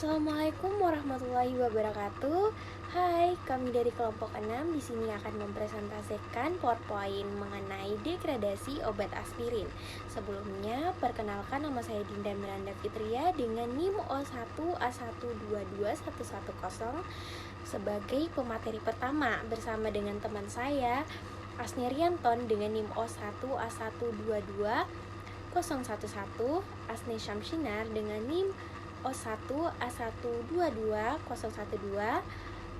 Assalamualaikum warahmatullahi wabarakatuh. Hai, kami dari kelompok 6 di sini akan mempresentasikan PowerPoint mengenai degradasi obat aspirin. Sebelumnya, perkenalkan nama saya Dinda Miranda Fitria dengan NIM O1A1221110 sebagai pemateri pertama bersama dengan teman saya Asni Rianton dengan NIM O1A1220111, Asni Syamsinar dengan NIM O1A1221012,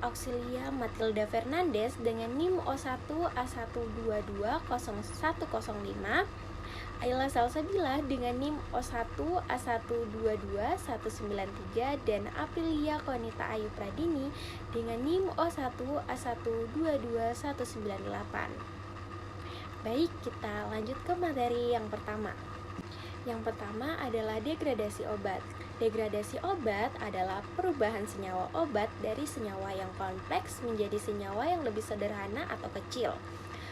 Auxilia Matilda Fernandes dengan NIM O1A1220105, Ayla Salsabila dengan NIM O1A1222193, dan Aprilia Konita Ayu Pradini dengan NIM O1A1222198. Baik, kita lanjut ke materi yang pertama. Yang pertama adalah degradasi obat. Degradasi obat adalah perubahan senyawa obat dari senyawa yang kompleks menjadi senyawa yang lebih sederhana atau kecil,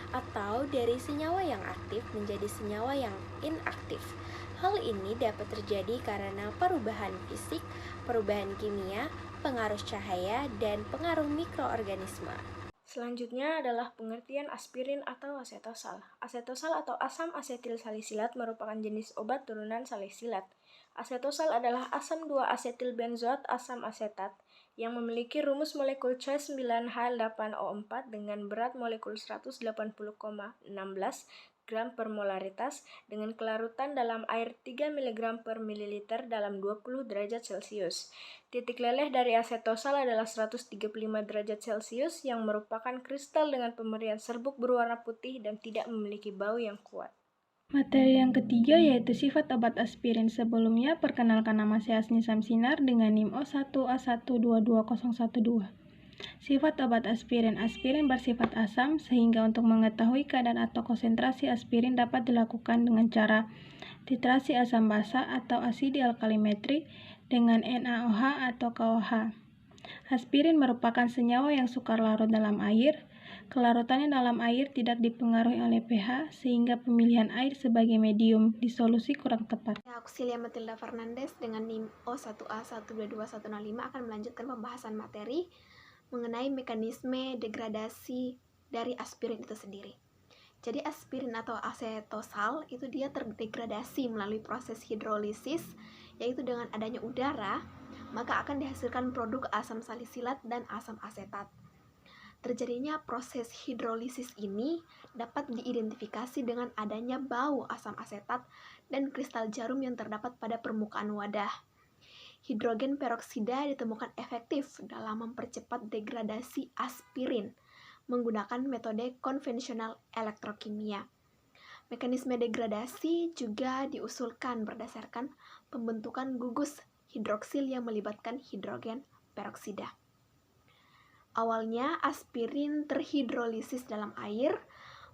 atau dari senyawa yang aktif menjadi senyawa yang inaktif. Hal ini dapat terjadi karena perubahan fisik, perubahan kimia, pengaruh cahaya, dan pengaruh mikroorganisme. Selanjutnya adalah pengertian aspirin atau asetosal. Asetosal atau asam asetil salisilat merupakan jenis obat turunan salisilat. Asetosal adalah asam 2-asetil benzoat asam asetat yang memiliki rumus molekul C9H8O4 dengan berat molekul 180,16 gram per molaritas dengan kelarutan dalam air 3 mg per mililiter dalam 20 derajat Celcius. Titik leleh dari asetosal adalah 135 derajat Celcius yang merupakan kristal dengan pemberian serbuk berwarna putih dan tidak memiliki bau yang kuat. Materi yang ketiga yaitu sifat obat aspirin. Sebelumnya, perkenalkan nama saya Asni Samsinar dengan NIM O1A1222012. Sifat obat aspirin. Aspirin bersifat asam, sehingga untuk mengetahui keadaan atau konsentrasi aspirin dapat dilakukan dengan cara titrasi asam basa atau asidi alkalimetri dengan NaOH atau KOH. Aspirin merupakan senyawa yang sukar larut dalam air. Kelarutannya dalam air tidak dipengaruhi oleh pH, sehingga pemilihan air sebagai medium disolusi kurang tepat. Auxilia Matilda Fernandes dengan NIM O1A1222105 akan melanjutkan pembahasan materi mengenai mekanisme degradasi dari aspirin itu sendiri. Jadi aspirin atau asetosal itu dia terdegradasi melalui proses hidrolisis, yaitu dengan adanya udara, maka akan dihasilkan produk asam salisilat dan asam asetat. Terjadinya proses hidrolisis ini dapat diidentifikasi dengan adanya bau asam asetat dan kristal jarum yang terdapat pada permukaan wadah. Hidrogen peroksida ditemukan efektif dalam mempercepat degradasi aspirin menggunakan metode konvensional elektrokimia. Mekanisme degradasi juga diusulkan berdasarkan pembentukan gugus hidroksil yang melibatkan hidrogen peroksida. Awalnya aspirin terhidrolisis dalam air,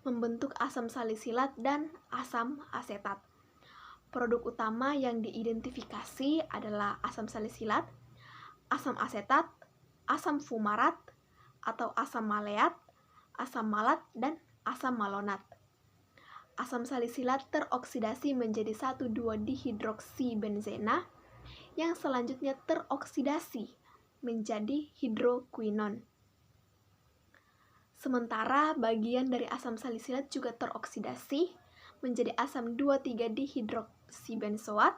membentuk asam salisilat dan asam asetat. Produk utama yang diidentifikasi adalah asam salisilat, asam asetat, asam fumarat atau asam maleat, asam malat, dan asam malonat. Asam salisilat teroksidasi menjadi 1,2-dihidroksibenzena yang selanjutnya teroksidasi menjadi hidrokuinon. Sementara bagian dari asam salisilat juga teroksidasi menjadi asam 2,3-dihidroksibenzoat.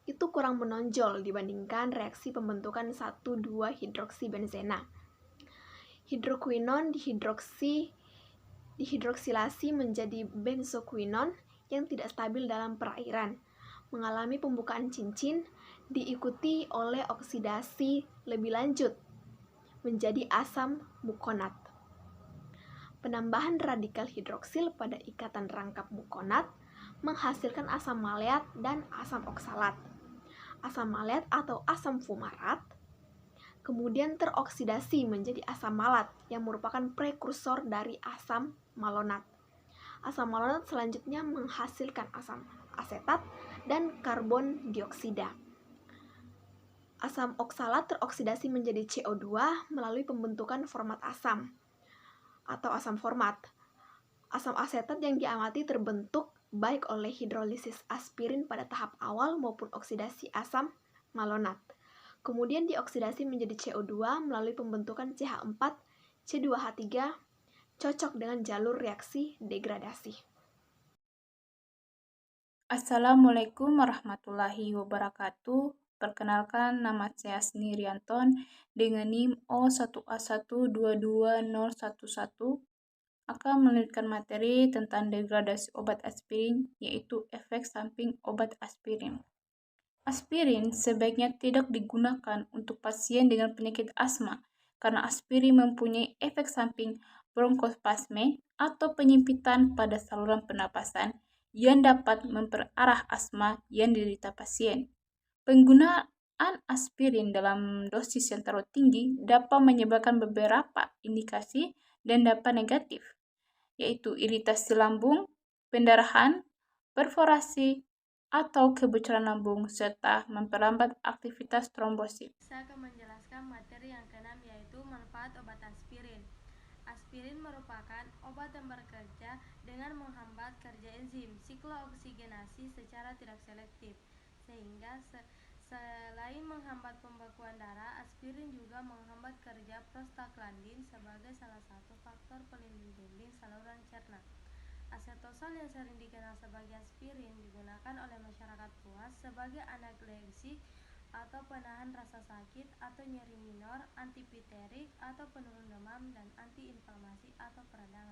Itu kurang menonjol dibandingkan reaksi pembentukan 1,2-hidroksibenzena. Hidrokuinon dihidroksilasi menjadi benzokuinon yang tidak stabil dalam perairan, mengalami pembukaan cincin, diikuti oleh oksidasi lebih lanjut menjadi asam mukonat. Penambahan radikal hidroksil pada ikatan rangkap mukonat menghasilkan asam maleat dan asam oksalat. Asam maleat atau asam fumarat kemudian teroksidasi menjadi asam malat yang merupakan prekursor dari asam malonat. Asam malonat selanjutnya menghasilkan asam asetat dan karbon dioksida. Asam oksalat teroksidasi menjadi CO2 melalui pembentukan format asam atau asam format. Asam asetat yang diamati terbentuk baik oleh hidrolisis aspirin pada tahap awal maupun oksidasi asam malonat. kemudian dioksidasi menjadi CO2 melalui pembentukan CH4, C2H3, cocok dengan jalur reaksi degradasi. Assalamualaikum warahmatullahi wabarakatuh. Perkenalkan, nama saya Asni Rianton dengan NIM O1A1222011 akan melanjutkan materi tentang degradasi obat aspirin, yaitu efek samping obat aspirin. Aspirin sebaiknya tidak digunakan untuk pasien dengan penyakit asma karena aspirin mempunyai efek samping bronkospasme atau penyempitan pada saluran pernapasan yang dapat memperarah asma yang diderita pasien. Penggunaan aspirin dalam dosis yang terlalu tinggi dapat menyebabkan beberapa indikasi dan dampak negatif, yaitu iritasi lambung, pendarahan, perforasi, atau kebocoran lambung, serta memperlambat aktivitas trombosit. Saya akan menjelaskan materi yang keenam, yaitu manfaat obat aspirin. Aspirin merupakan obat yang bekerja dengan menghambat kerja enzim siklooksigenasi secara tidak selektif, sehingga selain menghambat pembekuan darah, aspirin juga menghambat kerja prostaglandin sebagai salah satu faktor pelindung dinding saluran cerna. Acetosol yang sering dikenal sebagai aspirin digunakan oleh masyarakat luas sebagai analgesik atau penahan rasa sakit atau nyeri minor, antipiterik atau penurun demam, dan antiinflamasi atau peredam